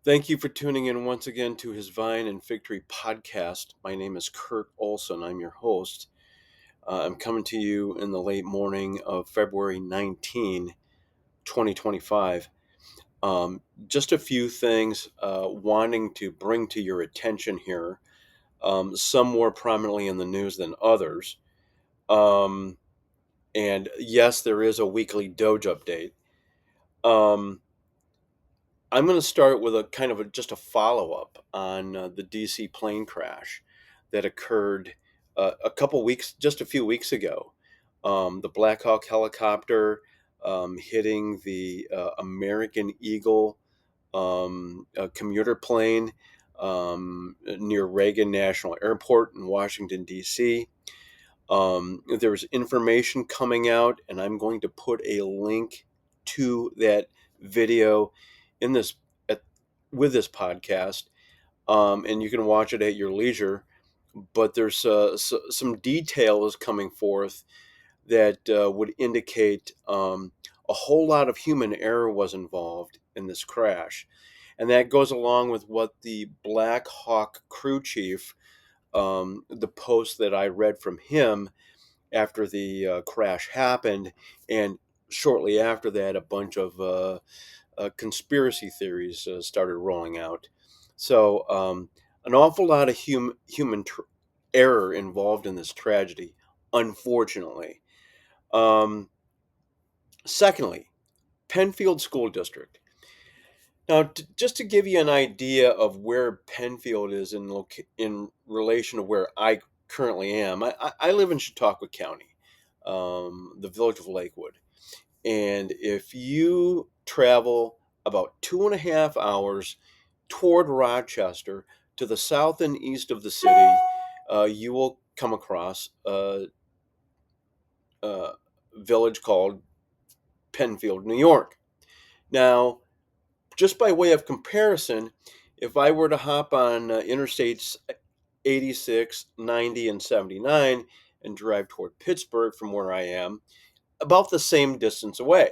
Thank you for tuning in once again to his Vine and Fig Tree podcast. My name is Kurt Olson. I'm your host. I'm coming to you in the late morning of February 19, 2025. Just a few things wanting to bring to your attention here, some more prominently in the news than others. Um, and yes, there is a weekly Doge update. Um, I'm going to start with a kind of just a follow up on the DC plane crash that occurred just a few weeks ago. The Black Hawk helicopter hitting the American Eagle commuter plane near Reagan National Airport in Washington, D.C. There was information coming out, and I'm going to put a link to that video in this at, with this podcast, and you can watch it at your leisure. But there's some details coming forth that would indicate a whole lot of human error was involved in this crash, and that goes along with what the Black Hawk crew chief, the post that I read from him after the crash happened, and shortly after that, a bunch of conspiracy theories started rolling out. So, an awful lot of error involved in this tragedy, unfortunately. Um, Secondly, Penfield School District. Now, just to give you an idea of where Penfield is in relation to where I currently am, I live in Chautauqua County, the village of Lakewood. And if you travel about 2.5 hours toward Rochester to the south and east of the city, you will come across a village called Penfield, New York. Now, just by way of comparison, if I were to hop on Interstates 86, 90, and 79 and drive toward Pittsburgh from where I am, about the same distance away.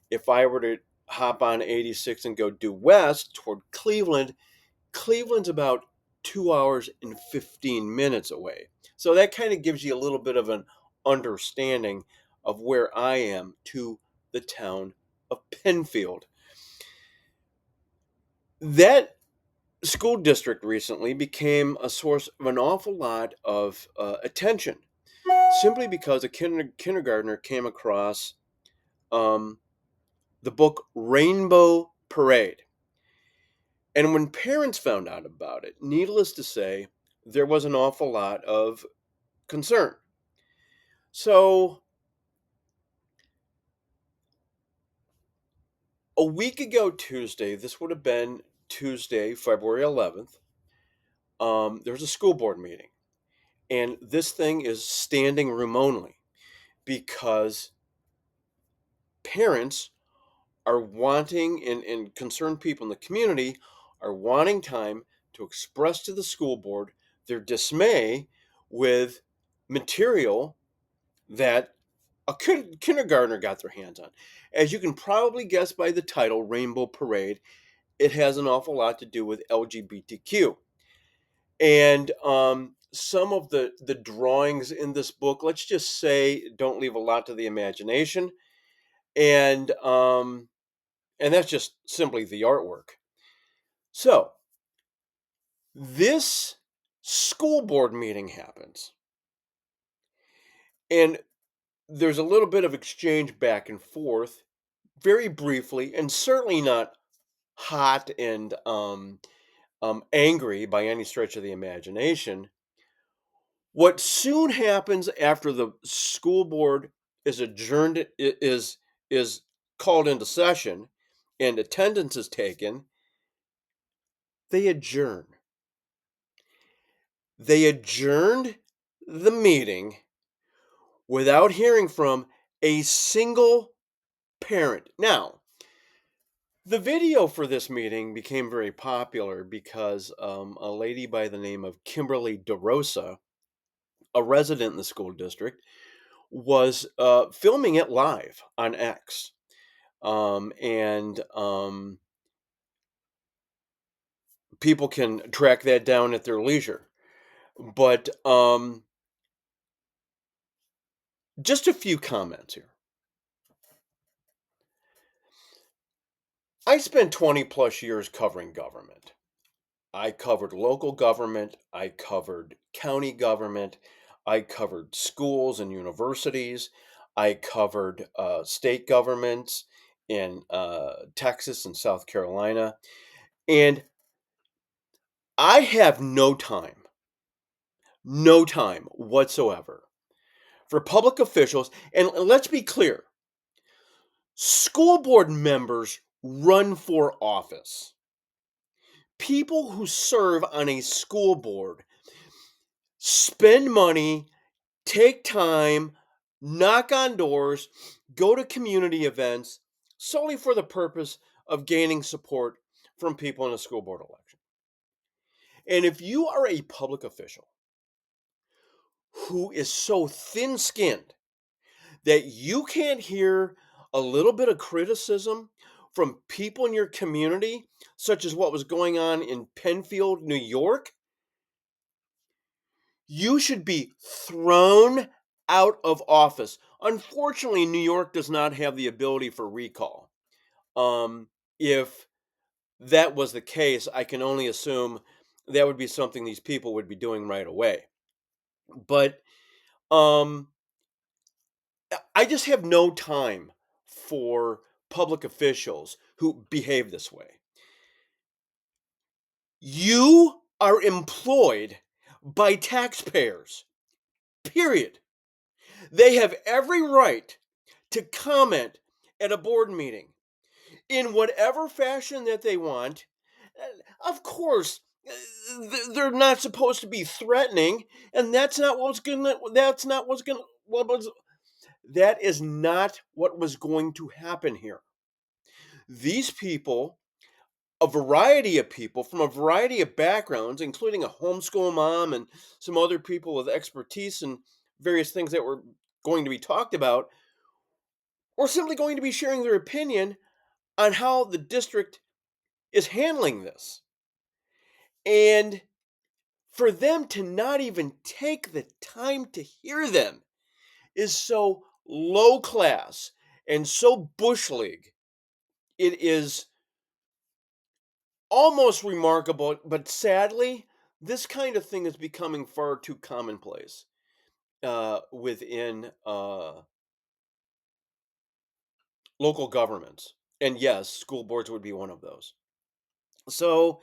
If I were to hop on 86 and go due west toward Cleveland, Cleveland's about 2 hours and 15 minutes away. So that kind of gives you a little bit of an understanding of where I am to the town of Penfield. That school district recently became a source of an awful lot of attention simply because a kindergartner came across um, the book Rainbow Parade. And when parents found out about it, needless to say, there was an awful lot of concern. So, a week ago Tuesday, this would have been Tuesday, February 11th, there was a school board meeting. And this thing is standing room only because parents are wanting, and concerned people in the community are wanting time to express to the school board their dismay with material that a kindergartner got their hands on. As you can probably guess by the title, Rainbow Parade, it has an awful lot to do with LGBTQ. And some of the drawings in this book, let's just say, don't leave a lot to the imagination. And that's just simply the artwork. So this school board meeting happens, and there's a little bit of exchange back and forth, very briefly, and certainly not hot and angry by any stretch of the imagination. What soon happens after the school board is adjourned is called into session and attendance is taken, they adjourn. They adjourned the meeting without hearing from a single parent. Now, the video for this meeting became very popular because a lady by the name of Kimberly DeRosa, a resident in the school district, was filming it live on X. And people can track that down at their leisure. But just a few comments here. I spent 20 plus years covering government. I covered local government, I covered county government, I covered schools and universities, I covered state governments in Texas and South Carolina. And I have no time whatsoever for public officials. And let's be clear, school board members run for office. People who serve on a school board spend money, take time, knock on doors, go to community events solely for the purpose of gaining support from people in a school board election. And if you are a public official who is so thin skinned that you can't hear a little bit of criticism from people in your community, such as what was going on in Penfield, New York, you should be thrown out of office. Unfortunately, New York does not have the ability for recall. If that was the case, I can only assume that would be something these people would be doing right away. But um, I just have no time for public officials who behave this way. You are employed by taxpayers, period. They have every right to comment at a board meeting in whatever fashion that they want. Of course, they're not supposed to be threatening, and that is not what was going to happen here. These people, a variety of people from a variety of backgrounds, including a homeschool mom and some other people with expertise in various things that were going to be talked about, were simply going to be sharing their opinion on how the district is handling this. And for them to not even take the time to hear them is so low class and so bush league. It is almost remarkable, but sadly, this kind of thing is becoming far too commonplace within local governments. And yes, school boards would be one of those. So,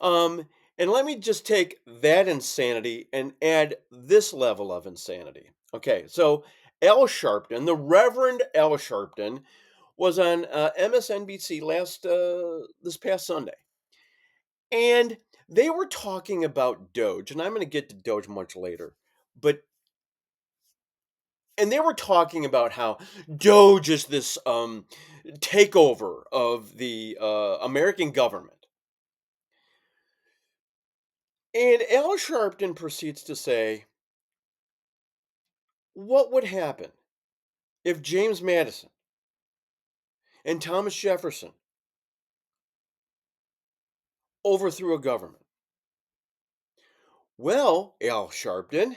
and let me just take that insanity and add this level of insanity. Okay, so Al Sharpton, the Reverend Al Sharpton, was on MSNBC this past Sunday, and they were talking about Doge, and I'm going to get to Doge much later, but and they were talking about how Doge is this takeover of the American government. And Al Sharpton proceeds to say, what would happen if James Madison and Thomas Jefferson overthrew a government? Well, Al Sharpton,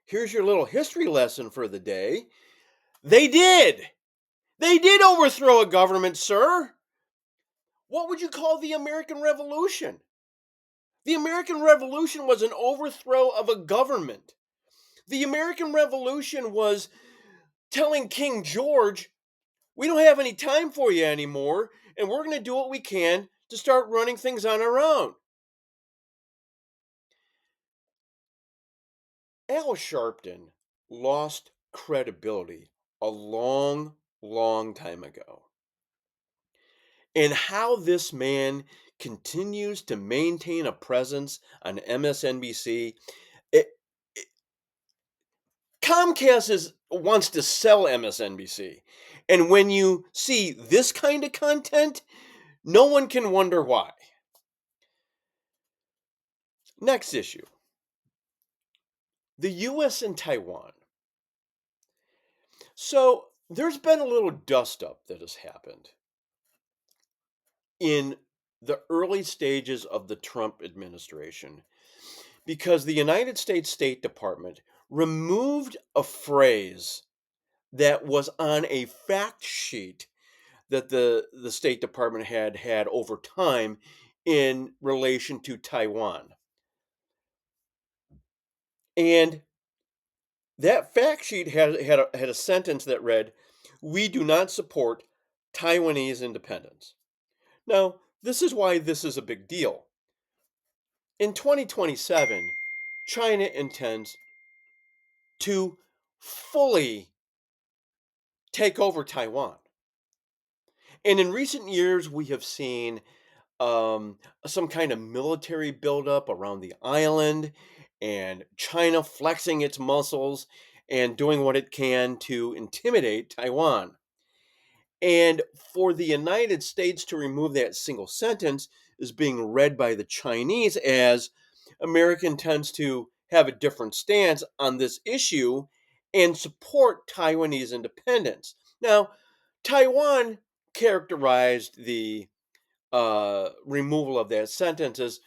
here's your little history lesson for the day. They did. They did overthrow a government, sir. What would you call the American Revolution? The American Revolution was an overthrow of a government. The American Revolution was telling King George, we don't have any time for you anymore, and we're going to do what we can to start running things on our own. Al Sharpton lost credibility a long time ago. And how this man continues to maintain a presence on MSNBC. It, wants to sell MSNBC. And when you see this kind of content, no one can wonder why. Next issue. The US and Taiwan. So there's been a little dust up that has happened in the early stages of the Trump administration because the United States State Department removed a phrase that was on a fact sheet that the State Department had over time in relation to Taiwan. And that fact sheet had a sentence that read, "We do not support Taiwanese independence." Now, this is why this is a big deal. In 2027, China intends to fully take over Taiwan. And in recent years, we have seen some kind of military buildup around the island and China flexing its muscles and doing what it can to intimidate Taiwan. And for the United States to remove that single sentence is being read by the Chinese as America tends to have a different stance on this issue and support Taiwanese independence. Now, Taiwan characterized the removal of that sentence as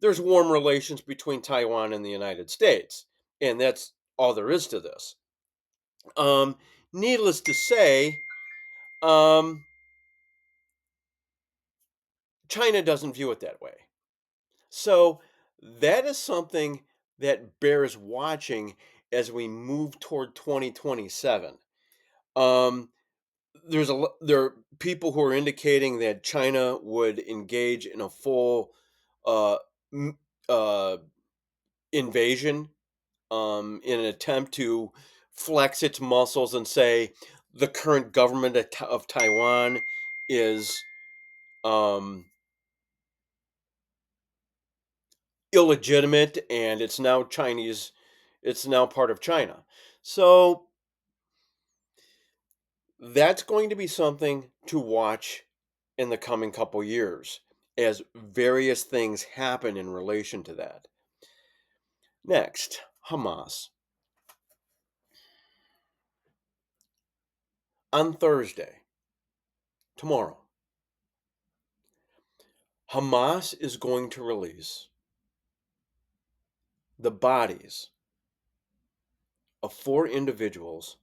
there's warm relations between Taiwan and the United States. And that's all there is to this. Um, Needless to say, um, China doesn't view it that way. So that is something that bears watching as we move toward 2027. Um, there are people who are indicating that China would engage in a full uh, m- uh, invasion in an attempt to flex its muscles and say the current government of Taiwan is um, illegitimate and it's now Chinese, it's now part of China. So that's going to be something to watch in the coming couple years as various things happen in relation to that. Next, Hamas. On Thursday, tomorrow, Hamas is going to release the bodies of 4 individuals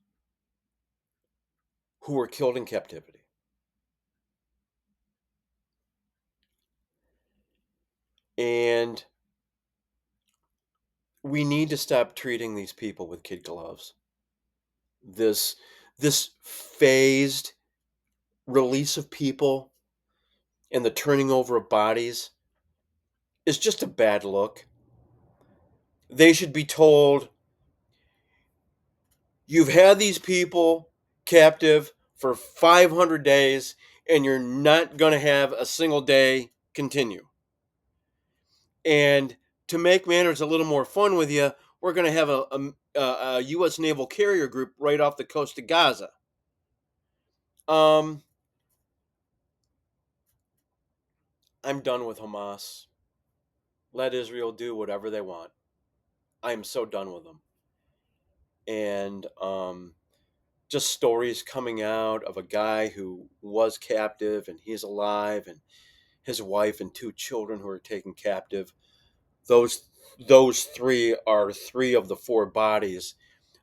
who were killed in captivity. And we need to stop treating these people with kid gloves. This this phased release of people and the turning over of bodies is just a bad look. They should be told, you've had these people captive for 500 days and you're not going to have a single day continue. And to make matters a little more fun with you, we're going to have a U.S. naval carrier group right off the coast of Gaza. Um, I'm done with Hamas. Let Israel do whatever they want. I am so done with them. And just stories coming out of a guy who was captive and he's alive, and his wife and 2 children who are taken captive. Those those three are 3 of the 4 bodies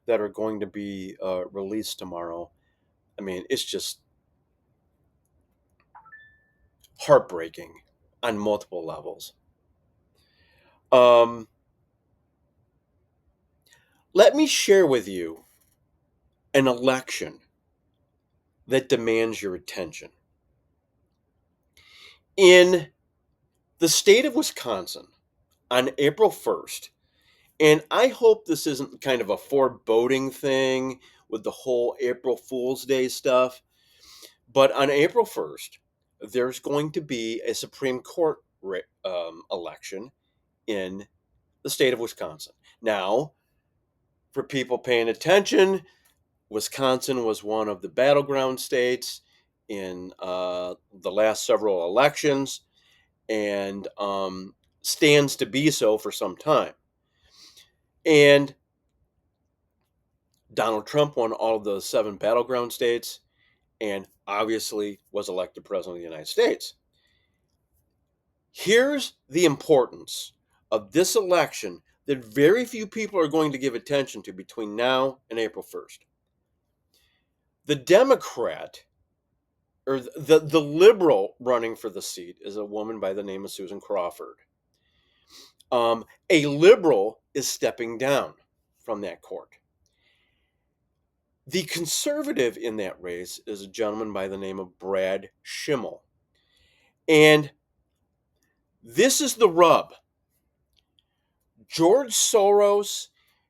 that are going to be released tomorrow. I mean, it's just heartbreaking on multiple levels. Um, Let me share with you an election that demands your attention. In the state of Wisconsin, on April 1st, and I hope this isn't kind of a foreboding thing with the whole April Fool's Day stuff, but on April 1st, there's going to be a Supreme Court election in the state of Wisconsin. Now, for people paying attention, Wisconsin was one of the battleground states in the last several elections and stands to be so for some time. And Donald Trump won all of the 7 battleground states and obviously was elected president of the United States. Here's the importance of this election that very few people are going to give attention to between now and April 1st. The Democrat, or the liberal running for the seat, is a woman by the name of Susan Crawford. A liberal is stepping down from that court. The conservative in that race is a gentleman by the name of Brad Schimmel. And this is the rub. George Soros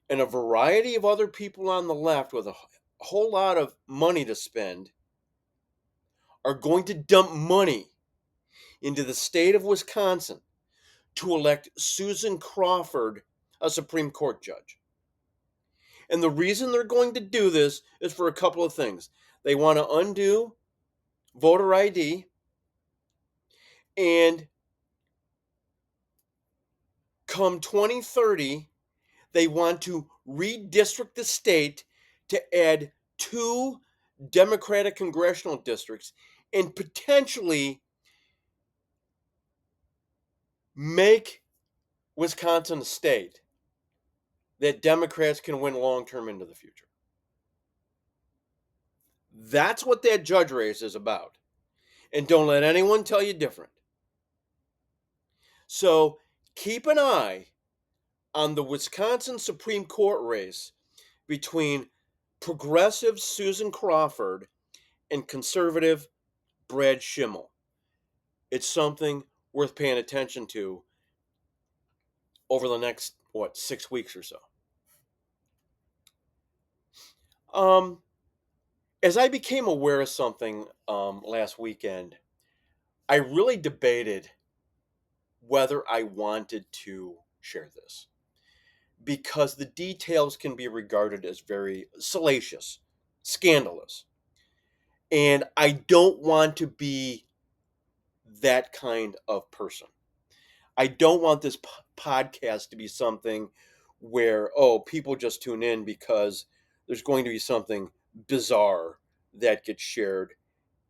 and a variety of other people on the left with a whole lot of money to spend are going to dump money into the state of Wisconsin to elect Susan Crawford a Supreme Court judge. And the reason they're going to do this is for a couple of things. They want to undo voter ID, and come 2030, they want to redistrict the state to add 2 Democratic congressional districts and potentially make Wisconsin a state that Democrats can win long term into the future. That's what that judge race is about. And don't let anyone tell you different. So keep an eye on the Wisconsin Supreme Court race between progressive Susan Crawford and conservative Brad Schimmel. It's something worth paying attention to over the next, 6 weeks or so. As I became aware of something last weekend, I really debated whether I wanted to share this because the details can be regarded as very salacious, scandalous. And I don't want to be that kind of person. I don't want this podcast to be something where, people just tune in because there's going to be something bizarre that gets shared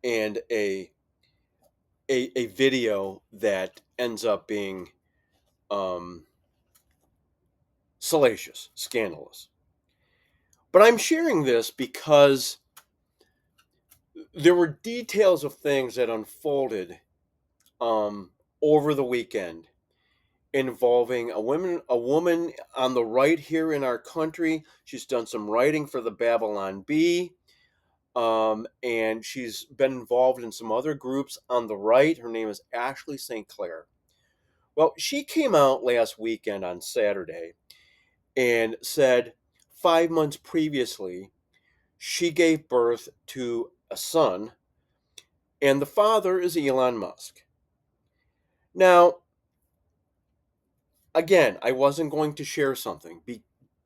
and a video that ends up being salacious, scandalous. But I'm sharing this because there were details of things that unfolded over the weekend involving a woman on the right here in our country. She's done some writing for the Babylon Bee, and she's been involved in some other groups on the right. Her name is Ashley St. Clair. Well, she came out last weekend on Saturday and said 5 months previously she gave birth to a son, and the father is Elon Musk. Now, again, I wasn't going to share something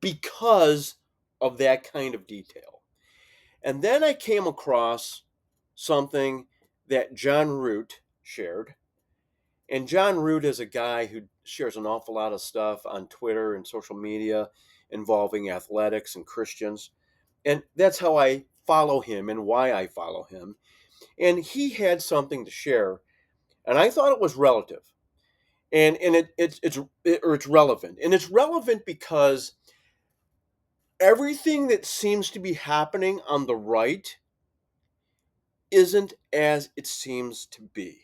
because of that kind of detail. And then I came across something that John Root shared. And John Root is a guy who shares an awful lot of stuff on Twitter and social media involving athletics and Christians. And that's how I follow him and why I follow him. And he had something to share, and I thought it was relative. And it's relevant. And it's relevant because everything that seems to be happening on the right isn't as it seems to be.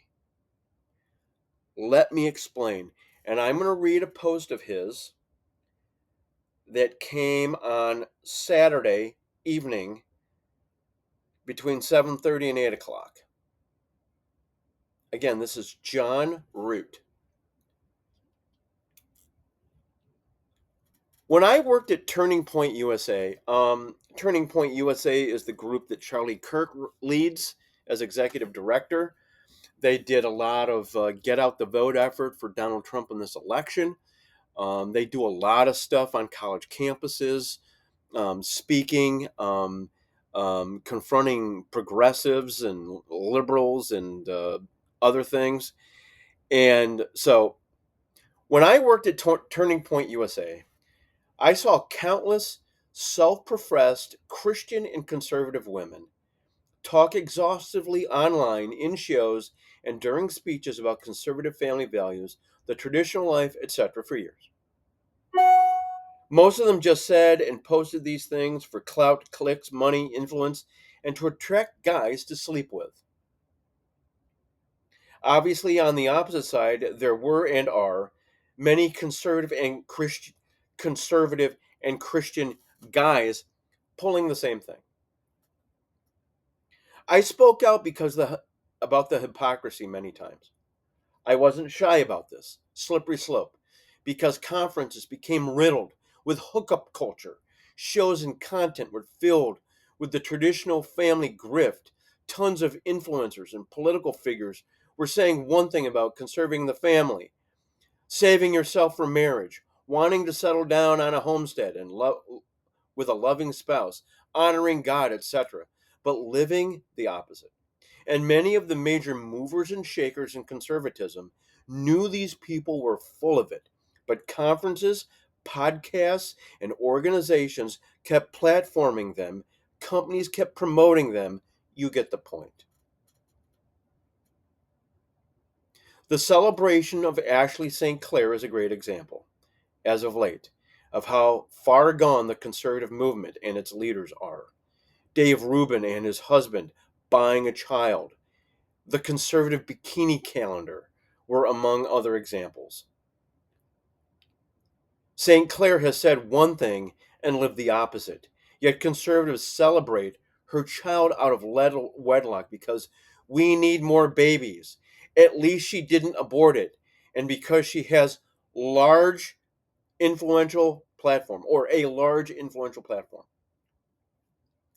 Let me explain. And I'm going to read a post of his that came on Saturday evening between 7:30 and 8 o'clock. Again, this is John Root. When I worked at Turning Point USA, Turning Point USA is the group that Charlie Kirk leads as executive director. They did a lot of get out the vote effort for Donald Trump in this election. They do a lot of stuff on college campuses, speaking, confronting progressives and liberals and other things. And so when I worked at Turning Point USA, I saw countless self-professed Christian and conservative women talk exhaustively online in shows and during speeches about conservative family values, the traditional life, etc., for years. Most of them just said and posted these things for clout, clicks, money, influence, and to attract guys to sleep with. Obviously, on the opposite side, there were and are many conservative and Christian guys pulling the same thing. I spoke out about the hypocrisy many times. I wasn't shy about this slippery slope because conferences became riddled with hookup culture. Shows and content were filled with the traditional family grift. Tons of influencers and political figures were saying one thing about conserving the family, saving yourself for marriage, wanting to settle down on a homestead and with a loving spouse, honoring God, etc., but living the opposite. And many of the major movers and shakers in conservatism knew these people were full of it. But conferences, podcasts, and organizations kept platforming them, companies kept promoting them. You get the point. The celebration of Ashley St. Clair is a great example, as of late, of how far gone the conservative movement and its leaders are. Dave Rubin and his husband buying a child, the conservative bikini calendar were among other examples. St. Clair has said one thing and lived the opposite, yet conservatives celebrate her child out of wedlock because we need more babies. At least she didn't abort it, and because she has large influential platform or a large influential platform.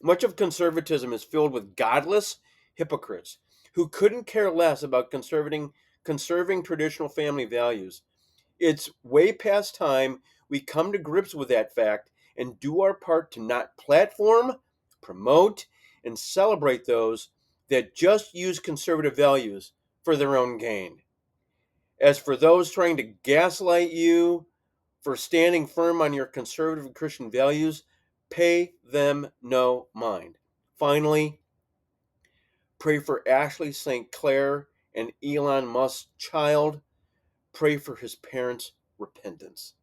Much of conservatism is filled with godless hypocrites who couldn't care less about conserving traditional family values. It's way past time we come to grips with that fact and do our part to not platform, promote, and celebrate those that just use conservative values for their own gain. As for those trying to gaslight you for standing firm on your conservative and Christian values, pay them no mind. Finally, pray for Ashley St. Clair and Elon Musk's child. Pray for his parents' repentance.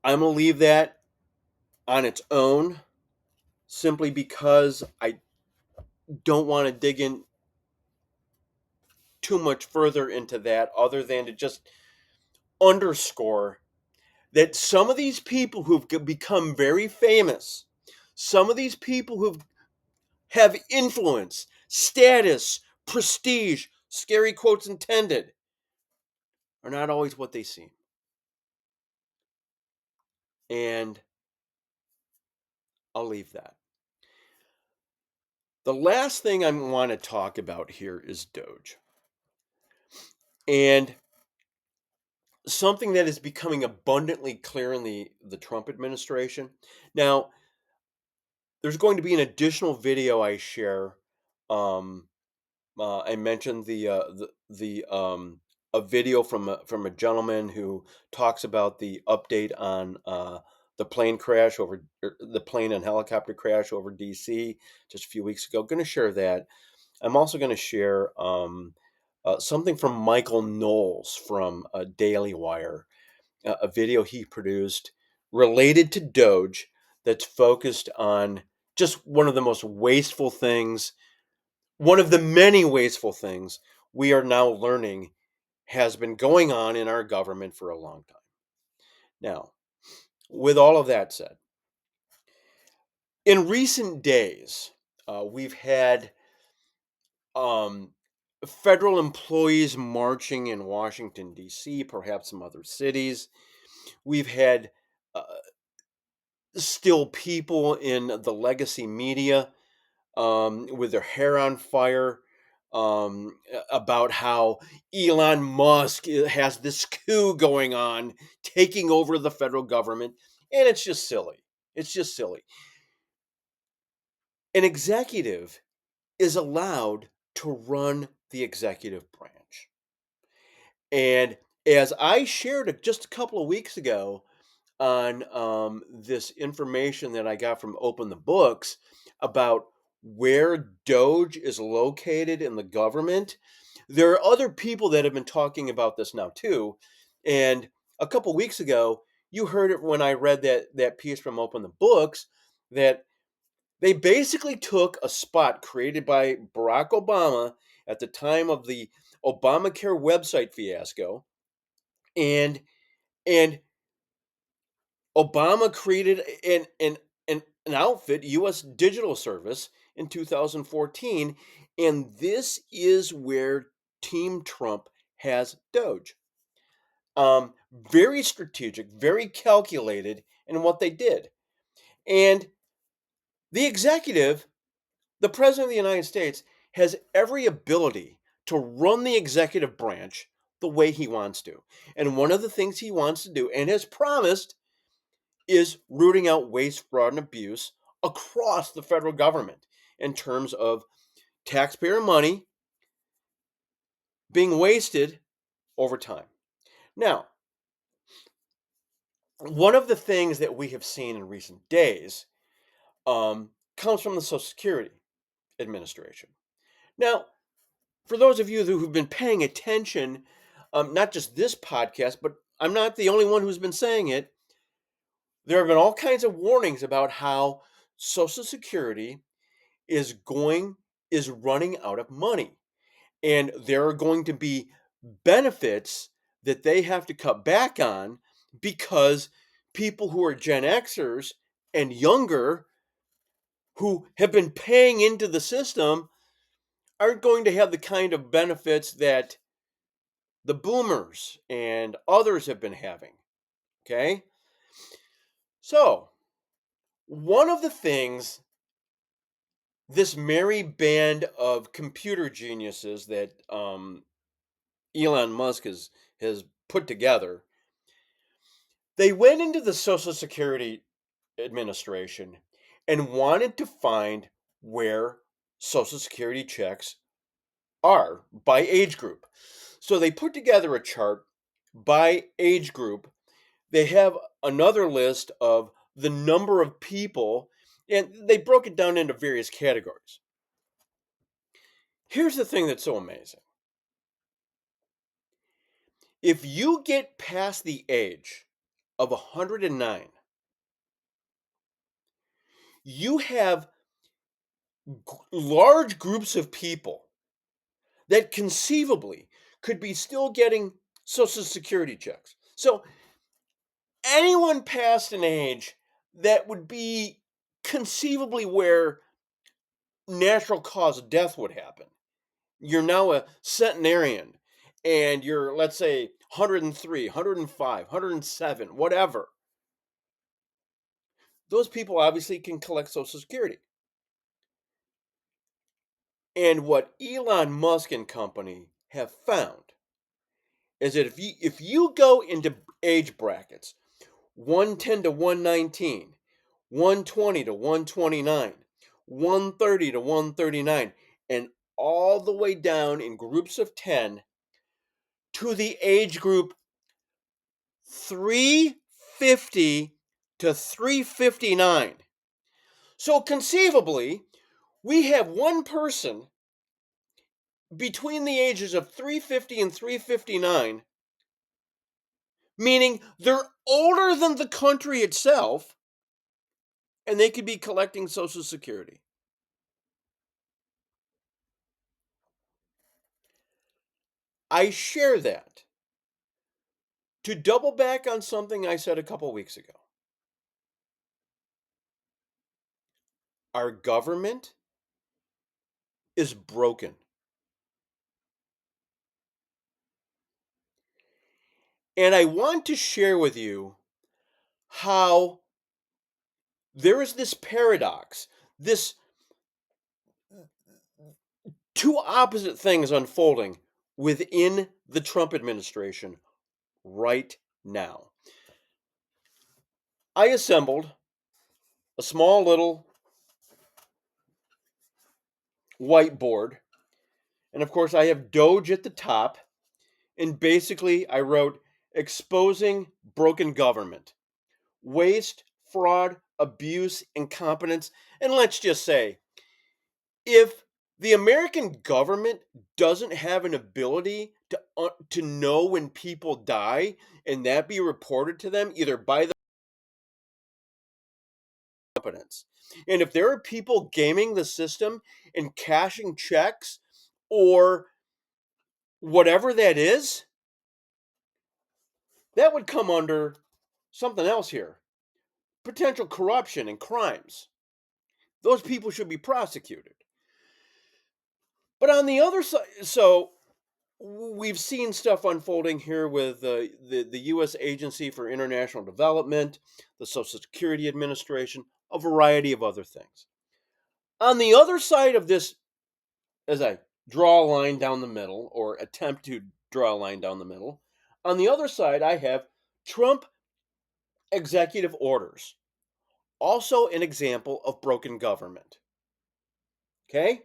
I'm going to leave that on its own simply because I don't want to dig in too much further into that other than to just underscore that some of these people who've become very famous, some of these people who have influence, status, prestige, scary quotes intended, are not always what they seem. And I'll leave that. The last thing I want to talk about here is Doge. And something that is becoming abundantly clear in the Trump administration. Now, there's going to be an additional video I share. I mentioned a video from a gentleman who talks about the update on the plane and helicopter crash over DC just a few weeks ago. Going to share that. I'm also going to share something from Michael Knowles from Daily Wire, a video he produced related to Doge that's focused on just one of the most wasteful things, one of the many wasteful things we are now learning has been going on in our government for a long time. Now, with all of that said, in recent days, we've had federal employees marching in Washington, D.C., perhaps some other cities. We've had uh, still people in the legacy media with their hair on fire about how Elon Musk has this coup going on, taking over the federal government. And it's just silly. It's just silly. An executive is allowed to run the executive branch. And as I shared just a couple of weeks ago on this information that I got from Open the Books about where Doge is located in the government, there are other people that have been talking about this now too. And a couple weeks ago, you heard it when I read that piece from Open the Books, that they basically took a spot created by Barack Obama at the time of the Obamacare website fiasco, and and Obama created an outfit, U.S. Digital Service, in 2014, and this is where Team Trump has Doge. Very strategic, very calculated in what they did, and the executive, the president of the United States, has every ability to run the executive branch the way he wants to, and one of the things he wants to do, and has promised, is rooting out waste, fraud, and abuse across the federal government in terms of taxpayer money being wasted over time. Now, one of the things that we have seen in recent days comes from the Social Security Administration. Now, for those of you who've been paying attention, not just this podcast, but I'm not the only one who's been saying it, there have been all kinds of warnings about how Social Security is running out of money, and there are going to be benefits that they have to cut back on because people who are Gen Xers and younger who have been paying into the system aren't going to have the kind of benefits that the boomers and others have been having. Okay? So, one of the things this merry band of computer geniuses that Elon Musk has put together, they went into the Social Security Administration and wanted to find where Social Security checks are by age group. So they put together a chart by age group. They have another list of the number of people, and they broke it down into various categories. Here's the thing that's so amazing. If you get past the age of 109, you have large groups of people that conceivably could be still getting Social Security checks. So anyone past an age that would be conceivably where natural cause of death would happen. You're now a centenarian and you're, let's say, 103, 105, 107, whatever. Those people obviously can collect Social Security. And what Elon Musk and company have found is that if you go into age brackets 110 to 119, 120 to 129, 130 to 139, and all the way down in groups of 10 to the age group 350 to 359. So conceivably, we have one person between the ages of 350 and 359, meaning they're older than the country itself, and they could be collecting Social Security. I share that to double back on something I said a couple weeks ago. Our government is broken. And I want to share with you how there is this paradox, this two opposite things unfolding within the Trump administration right now. I assembled a small little whiteboard, and of course, I have Doge at the top. And basically, I wrote exposing broken government, waste, fraud, abuse, incompetence, and let's just say If the American government doesn't have an ability to know when people die and that be reported to them either by the competence, and if there are people gaming the system and cashing checks or whatever that is, that would come under something else here: potential corruption and crimes. Those people should be prosecuted. But on the other side, so we've seen stuff unfolding here with the U.S. Agency for International Development, the Social Security Administration, a variety of other things. On the other side of this, as I draw a line down the middle or attempt to draw a line down the middle, on the other side, I have Trump executive orders, also an example of broken government. Okay?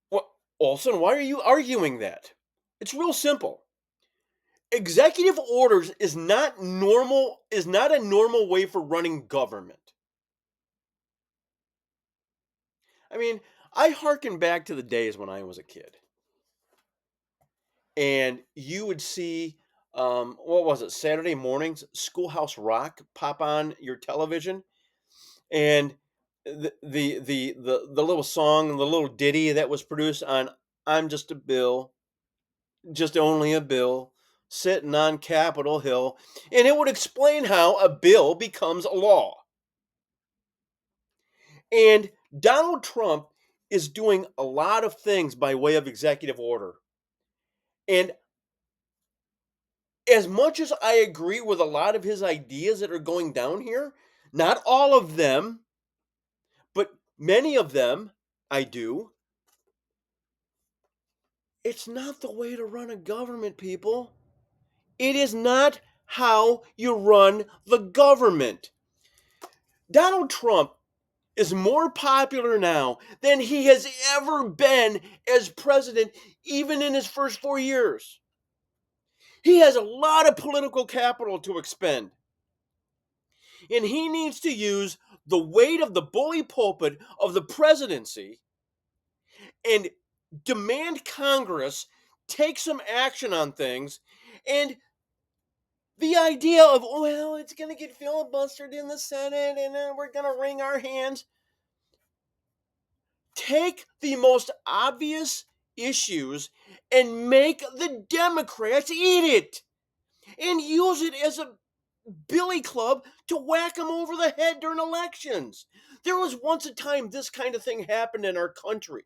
Well, Olson, why are you arguing that? It's real simple. Executive orders is not a normal way for running government. I mean, I hearken back to the days when I was a kid, and you would see what was it, Saturday mornings, Schoolhouse Rock pop on your television, and the little song, the little ditty that was produced on "I'm Just a Bill, just only a bill, sitting on Capitol Hill," and it would explain how a bill becomes a law. And Donald Trump is doing a lot of things by way of executive order. And as much as I agree with a lot of his ideas that are going down here, not all of them, but many of them I do, it's not the way to run a government, people. It is not how you run the government. Donald Trump is more popular now than he has ever been as president, even in his first 4 years. He has a lot of political capital to expend. And he needs to use the weight of the bully pulpit of the presidency and demand Congress take some action on things. And the idea of, oh, well, it's going to get filibustered in the Senate and then we're going to wring our hands. Take the most obvious issues and make the Democrats eat it and use it as a billy club to whack them over the head during elections. There was once a time this kind of thing happened in our country.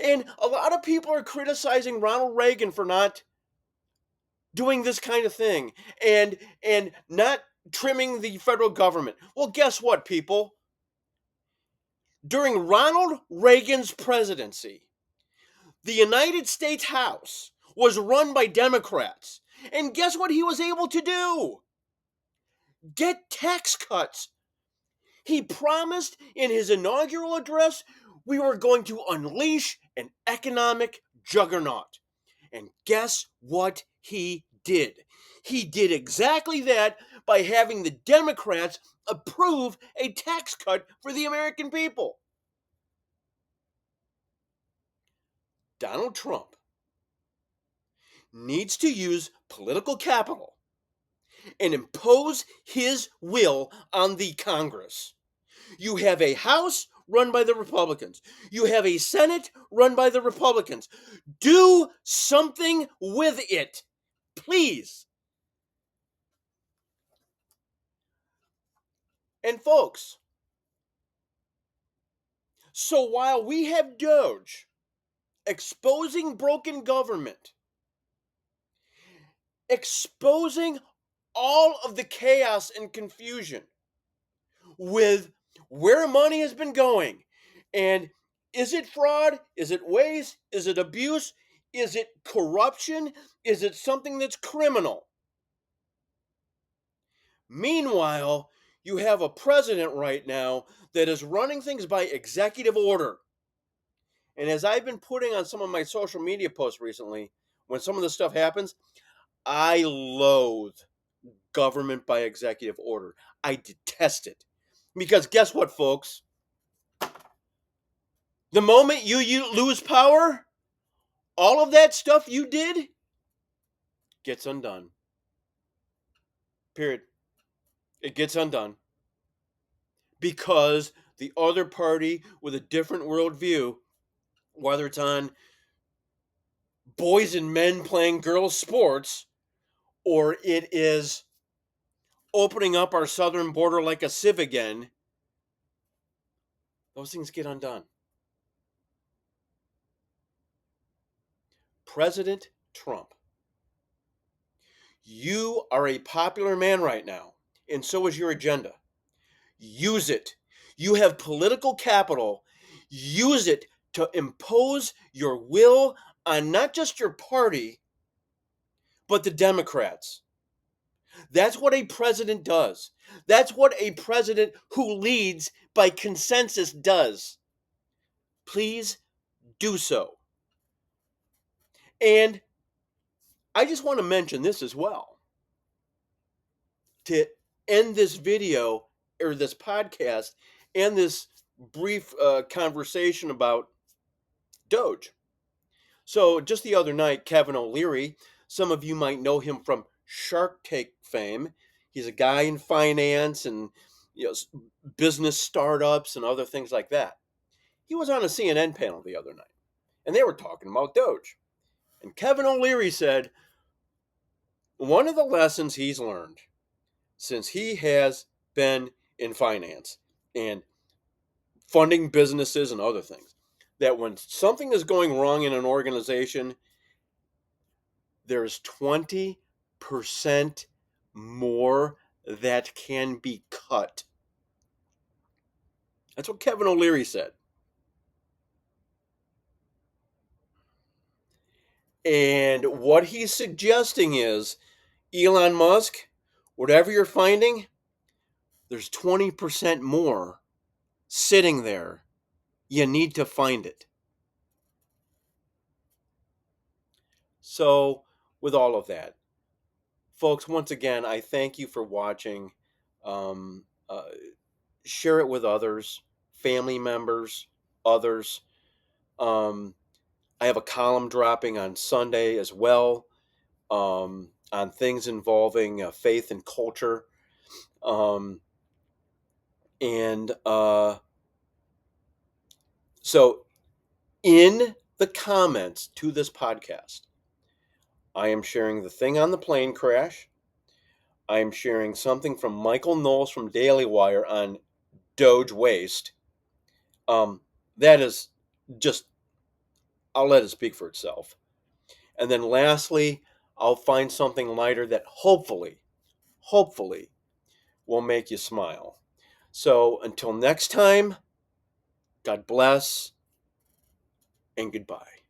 And a lot of people are criticizing Ronald Reagan for not doing this kind of thing and not trimming the federal government. Well, guess what, people? During Ronald Reagan's presidency, the United States House was run by Democrats. And guess what he was able to do? Get tax cuts. He promised in his inaugural address we were going to unleash an economic juggernaut. And guess what he did? He did exactly that by having the Democrats approve a tax cut for the American people. Donald Trump needs to use political capital and impose his will on the Congress. You have a House run by the Republicans. You have a Senate run by the Republicans. Do something with it, please. And folks, so while we have Doge exposing broken government, exposing all of the chaos and confusion with where money has been going, and is it fraud? Is it waste? Is it abuse? Is it corruption? Is it something that's criminal? Meanwhile, you have a president right now that is running things by executive order. And as I've been putting on some of my social media posts recently, when some of this stuff happens, I loathe government by executive order. I detest it. Because guess what, folks? The moment you lose power, all of that stuff you did gets undone. Period. It gets undone. Because the other party with a different worldview, whether it's on boys and men playing girls' sports, or it is opening up our southern border like a sieve again, those things get undone. President Trump, you are a popular man right now, and so is your agenda. Use it. You have political capital. Use it to impose your will on not just your party, but the Democrats. That's what a president does. That's what a president who leads by consensus does. Please do so. And I just want to mention this as well to end this video or this podcast and this brief conversation about Doge. So just the other night, Kevin O'Leary, some of you might know him from Shark Tank fame. He's a guy in finance and business startups and other things like that. He was on a CNN panel the other night, and they were talking about Doge. And Kevin O'Leary said one of the lessons he's learned since he has been in finance and funding businesses and other things, that when something is going wrong in an organization, there's 20% more that can be cut. That's what Kevin O'Leary said. And what he's suggesting is, Elon Musk, whatever you're finding, there's 20% more sitting there. You need to find it. So, with all of that, folks, once again, I thank you for watching. Um, uh, Share it with others, family members, others. I have a column dropping on Sunday as well, on things involving faith and culture. And so, in the comments to this podcast, I am sharing the thing on the plane crash. I am sharing something from Michael Knowles from Daily Wire on Doge Waste. That is just, I'll let it speak for itself. And then lastly, I'll find something lighter that hopefully will make you smile. So until next time, God bless and goodbye.